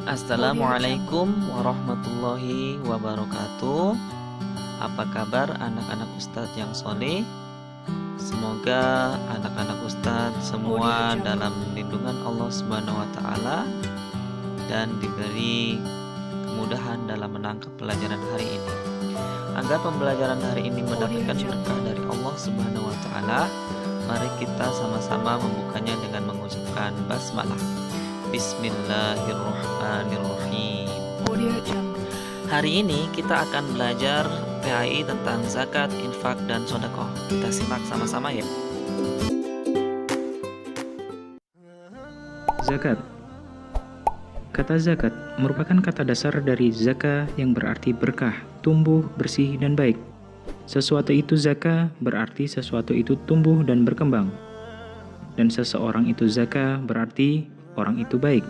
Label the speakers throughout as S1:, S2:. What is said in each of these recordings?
S1: Assalamualaikum warahmatullahi wabarakatuh. Apa kabar anak-anak Ustadz yang soleh? Semoga anak-anak Ustadz semua dalam lindungan Allah Subhanahu wa Ta'ala dan diberi kemudahan dalam menangkap pelajaran hari ini. Agar pembelajaran hari ini mendapatkan berkah dari Allah Subhanahu wa Ta'ala, mari kita sama-sama membukanya dengan mengucapkan basmalah. Bismillahirrahmanirrahim. Hari ini kita akan belajar PAI tentang zakat, infak, dan sedekah. Kita simak sama-sama ya.
S2: Zakat. Kata zakat merupakan kata dasar dari zaka yang berarti berkah, tumbuh, bersih, dan baik. Sesuatu itu zaka berarti sesuatu itu tumbuh dan berkembang. Dan seseorang itu zaka berarti orang itu baik.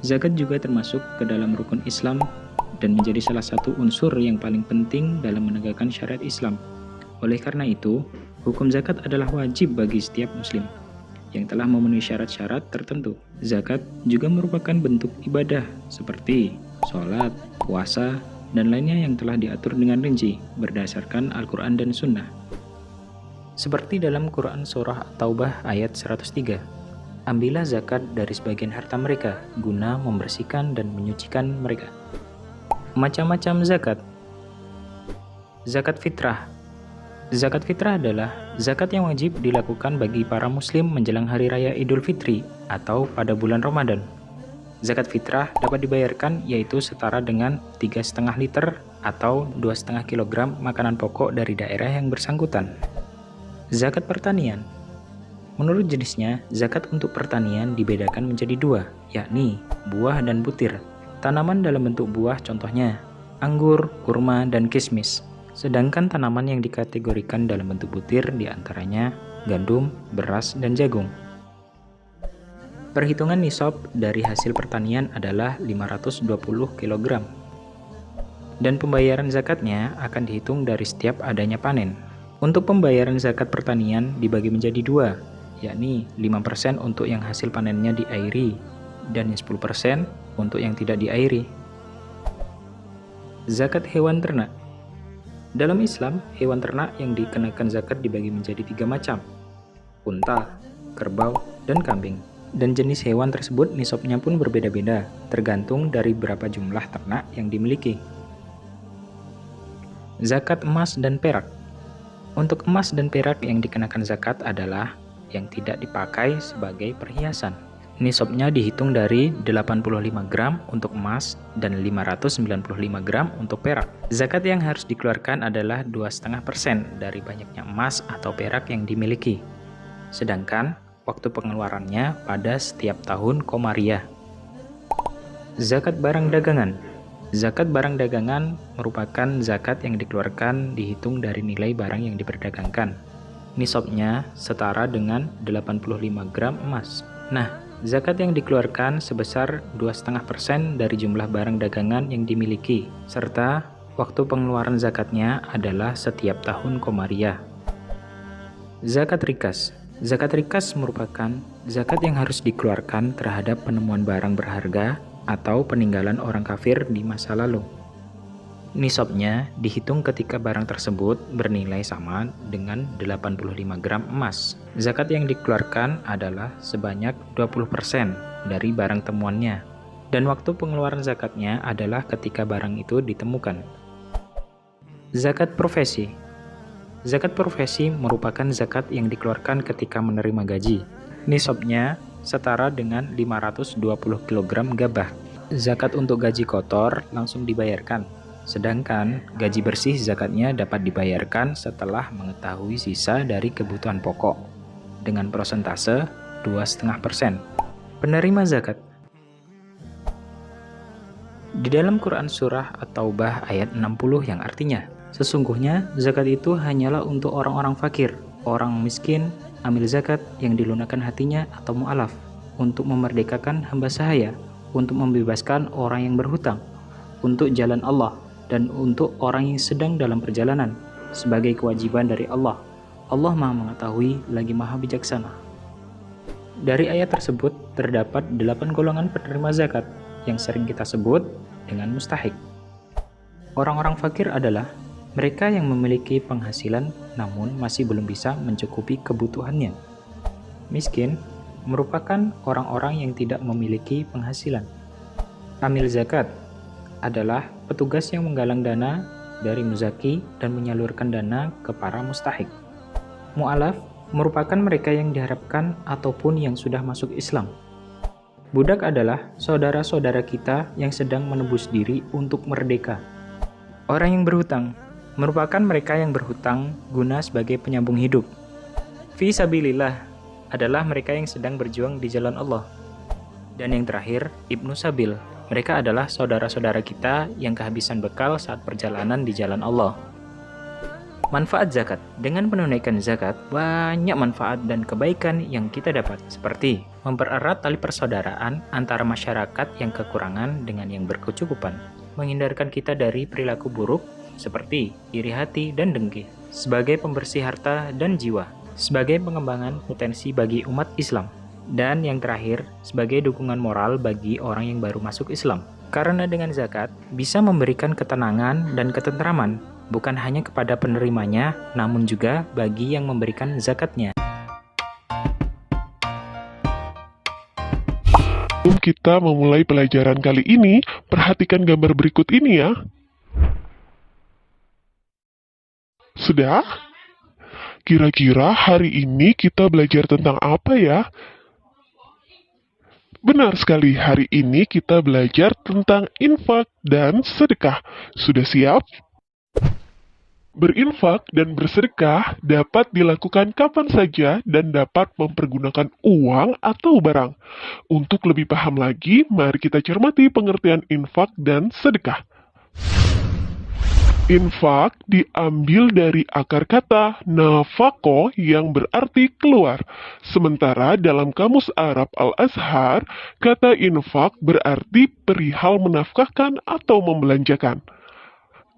S2: Zakat juga termasuk ke dalam rukun Islam dan menjadi salah satu unsur yang paling penting dalam menegakkan syariat Islam. Oleh karena itu, hukum zakat adalah wajib bagi setiap muslim yang telah memenuhi syarat-syarat tertentu. Zakat juga merupakan bentuk ibadah seperti sholat, puasa, dan lainnya yang telah diatur dengan rinci berdasarkan Al-Quran dan Sunnah. Seperti dalam Quran Surah At-Taubah ayat 103, ambillah zakat dari sebagian harta mereka guna membersihkan dan menyucikan mereka. Macam-macam zakat. Zakat fitrah. Zakat fitrah adalah zakat yang wajib dilakukan bagi para muslim menjelang hari raya Idul Fitri atau pada bulan Ramadan. Zakat fitrah dapat dibayarkan yaitu setara dengan 3,5 liter atau 2,5 kilogram makanan pokok dari daerah yang bersangkutan. Zakat pertanian. Menurut jenisnya, zakat untuk pertanian dibedakan menjadi dua, yakni buah dan butir. Tanaman dalam bentuk buah contohnya anggur, kurma, dan kismis. Sedangkan tanaman yang dikategorikan dalam bentuk butir diantaranya gandum, beras, dan jagung. Perhitungan nisab dari hasil pertanian adalah 520 kg. Dan pembayaran zakatnya akan dihitung dari setiap adanya panen. Untuk pembayaran zakat pertanian dibagi menjadi dua, yakni 5% untuk yang hasil panennya diairi dan 10% untuk yang tidak diairi. Zakat hewan ternak. Dalam Islam, hewan ternak yang dikenakan zakat dibagi menjadi 3 macam: unta, kerbau, dan kambing. Dan jenis hewan tersebut nisabnya pun berbeda-beda, tergantung dari berapa jumlah ternak yang dimiliki. Zakat emas dan perak. Untuk emas dan perak yang dikenakan zakat adalah yang tidak dipakai sebagai perhiasan. Nisabnya dihitung dari 85 gram untuk emas dan 595 gram untuk perak. Zakat yang harus dikeluarkan adalah 2,5% dari banyaknya emas atau perak yang dimiliki. Sedangkan waktu pengeluarannya pada setiap tahun Komariah. Zakat barang dagangan. Zakat barang dagangan merupakan zakat yang dikeluarkan dihitung dari nilai barang yang diperdagangkan. Nisabnya setara dengan 85 gram emas. Nah, zakat yang dikeluarkan sebesar 2,5% dari jumlah barang dagangan yang dimiliki, serta waktu pengeluaran zakatnya adalah setiap tahun Komariah. Zakat rikas. Zakat rikas merupakan zakat yang harus dikeluarkan terhadap penemuan barang berharga atau peninggalan orang kafir di masa lalu. Nisabnya dihitung ketika barang tersebut bernilai sama dengan 85 gram emas. Zakat yang dikeluarkan adalah sebanyak 20% dari barang temuannya. Dan waktu pengeluaran zakatnya adalah ketika barang itu ditemukan. Zakat profesi. Zakat profesi merupakan zakat yang dikeluarkan ketika menerima gaji. Nisabnya setara dengan 520 kg gabah. Zakat untuk gaji kotor langsung dibayarkan. Sedangkan gaji bersih zakatnya dapat dibayarkan setelah mengetahui sisa dari kebutuhan pokok dengan persentase 2,5%. Penerima zakat. Di dalam Quran Surah At-Taubah ayat 60 yang artinya, sesungguhnya zakat itu hanyalah untuk orang-orang fakir, orang miskin, amil zakat yang dilunakkan hatinya atau mu'alaf, untuk memerdekakan hamba sahaya, untuk membebaskan orang yang berhutang, untuk jalan Allah, dan untuk orang yang sedang dalam perjalanan, sebagai kewajiban dari Allah. Allah Maha Mengetahui lagi Maha Bijaksana. Dari ayat tersebut terdapat 8 golongan penerima zakat yang sering kita sebut dengan mustahik. Orang-orang fakir adalah mereka yang memiliki penghasilan namun masih belum bisa mencukupi kebutuhannya. Miskin merupakan orang-orang yang tidak memiliki penghasilan. Amil zakat adalah petugas yang menggalang dana dari muzaki dan menyalurkan dana ke para mustahik. Mu'alaf merupakan mereka yang diharapkan ataupun yang sudah masuk Islam. Budak adalah saudara-saudara kita yang sedang menebus diri untuk merdeka. Orang yang berhutang merupakan mereka yang berhutang guna sebagai penyambung hidup. Fi sabilillah adalah mereka yang sedang berjuang di jalan Allah. Dan yang terakhir, Ibnu Sabil. Mereka adalah saudara-saudara kita yang kehabisan bekal saat perjalanan di jalan Allah. Manfaat zakat. Dengan menunaikan zakat, banyak manfaat dan kebaikan yang kita dapat, seperti mempererat tali persaudaraan antara masyarakat yang kekurangan dengan yang berkecukupan, menghindarkan kita dari perilaku buruk seperti iri hati dan dengki, sebagai pembersih harta dan jiwa, sebagai pengembangan potensi bagi umat Islam, dan yang terakhir, sebagai dukungan moral bagi orang yang baru masuk Islam. Karena dengan zakat bisa memberikan ketenangan dan ketentraman, bukan hanya kepada penerimanya, namun juga bagi yang memberikan zakatnya.
S3: Sebelum kita memulai pelajaran kali ini, perhatikan gambar berikut ini ya. Sudah? Kira-kira hari ini kita belajar tentang apa ya? Benar sekali, hari ini kita belajar tentang infak dan sedekah. Sudah siap? Berinfak dan bersedekah dapat dilakukan kapan saja dan dapat mempergunakan uang atau barang. Untuk lebih paham lagi, mari kita cermati pengertian infak dan sedekah. Infak diambil dari akar kata nafako yang berarti keluar. Sementara dalam Kamus Arab Al-Azhar, kata infak berarti perihal menafkahkan atau membelanjakan.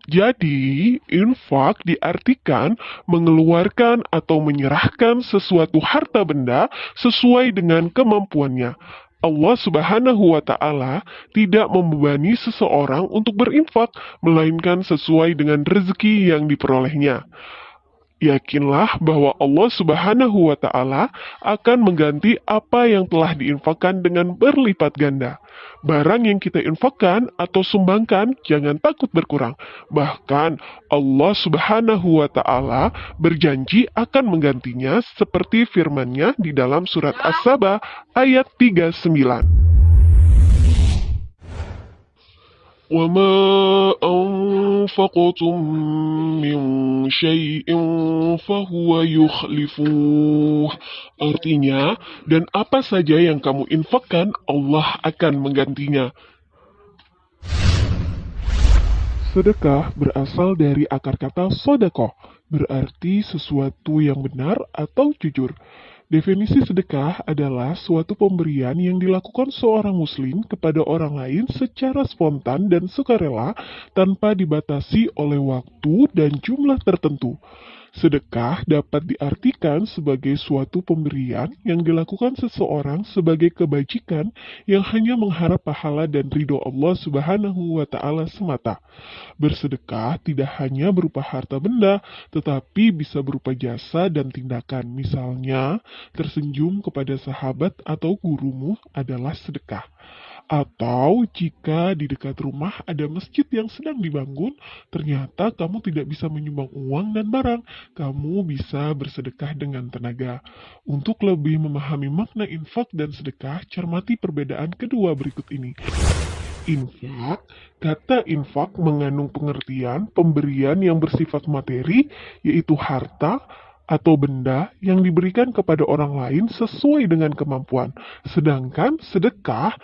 S3: Jadi, infak diartikan mengeluarkan atau menyerahkan sesuatu harta benda sesuai dengan kemampuannya. Allah Subhanahu wa Ta'ala tidak membebani seseorang untuk berinfak, melainkan sesuai dengan rezeki yang diperolehnya. Yakinlah bahwa Allah Subhanahu wa Ta'ala akan mengganti apa yang telah diinfakkan dengan berlipat ganda. Barang yang kita infakkan atau sumbangkan jangan takut berkurang. Bahkan Allah Subhanahu wa Ta'ala berjanji akan menggantinya seperti firman-Nya di dalam surat As-Saba ayat 39. وَمَا أَنفَقْتُم مِّن شَيْءٍ فَهُوَ يُخْلِفُهُ. Artinya, dan apa saja yang kamu infakkan, Allah akan menggantinya. Sedekah berasal dari akar kata sodakoh, berarti sesuatu yang benar atau jujur. Definisi sedekah adalah suatu pemberian yang dilakukan seorang muslim kepada orang lain secara spontan dan sukarela tanpa dibatasi oleh waktu dan jumlah tertentu. Sedekah dapat diartikan sebagai suatu pemberian yang dilakukan seseorang sebagai kebajikan yang hanya mengharap pahala dan ridho Allah Subhanahu wa Ta'ala semata. Bersedekah tidak hanya berupa harta benda, tetapi bisa berupa jasa dan tindakan. Misalnya, tersenyum kepada sahabat atau gurumu adalah sedekah. Atau jika di dekat rumah ada masjid yang sedang dibangun, ternyata kamu tidak bisa menyumbang uang dan barang, kamu bisa bersedekah dengan tenaga. Untuk lebih memahami makna infak dan sedekah, cermati perbedaan kedua berikut ini. Infak, kata infak mengandung pengertian pemberian yang bersifat materi, yaitu harta atau benda yang diberikan kepada orang lain sesuai dengan kemampuan. Sedangkan sedekah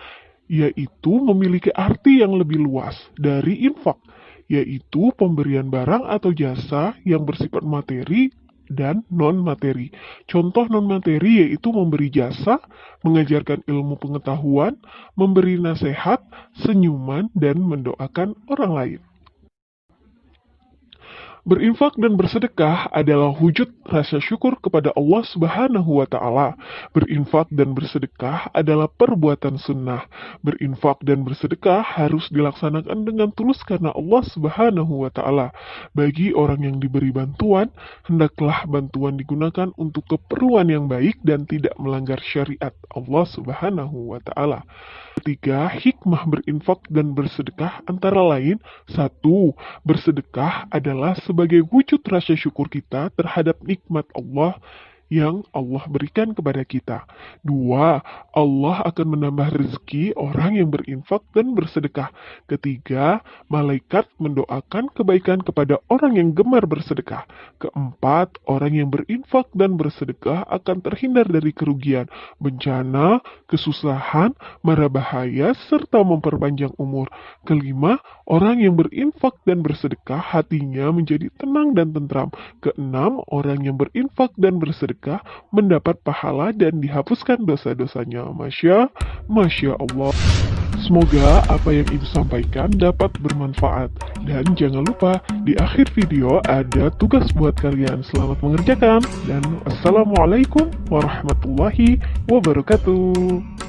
S3: yaitu memiliki arti yang lebih luas dari infak, yaitu pemberian barang atau jasa yang bersifat materi dan non-materi. Contoh non-materi yaitu memberi jasa, mengajarkan ilmu pengetahuan, memberi nasihat, senyuman, dan mendoakan orang lain. Berinfak dan bersedekah adalah wujud rasa syukur kepada Allah Subhanahu wa Ta'ala. Berinfak dan bersedekah adalah perbuatan sunnah. Berinfak dan bersedekah harus dilaksanakan dengan tulus karena Allah Subhanahu wa Ta'ala. Bagi orang yang diberi bantuan, hendaklah bantuan digunakan untuk keperluan yang baik dan tidak melanggar syariat Allah Subhanahu wa Ta'ala. Ketiga, hikmah berinfak dan bersedekah antara lain, 1. Bersedekah adalah sebagai wujud rasa syukur kita terhadap nikmat Allah yang Allah berikan kepada kita. 2. Allah akan menambah rezeki orang yang berinfak dan bersedekah. Ketiga, malaikat mendoakan kebaikan kepada orang yang gemar bersedekah. Keempat, orang yang berinfak dan bersedekah akan terhindar dari kerugian, bencana, kesusahan, mara bahaya, serta memperpanjang umur. Kelima, orang yang berinfak dan bersedekah hatinya menjadi tenang dan tentram. Keenam, orang yang berinfak dan bersedekah mendapat pahala dan dihapuskan dosa-dosanya. Masya Allah. Semoga apa yang Ibu sampaikan dapat bermanfaat. Dan jangan lupa, di akhir video ada tugas buat kalian. Selamat mengerjakan. Dan Assalamualaikum warahmatullahi wabarakatuh.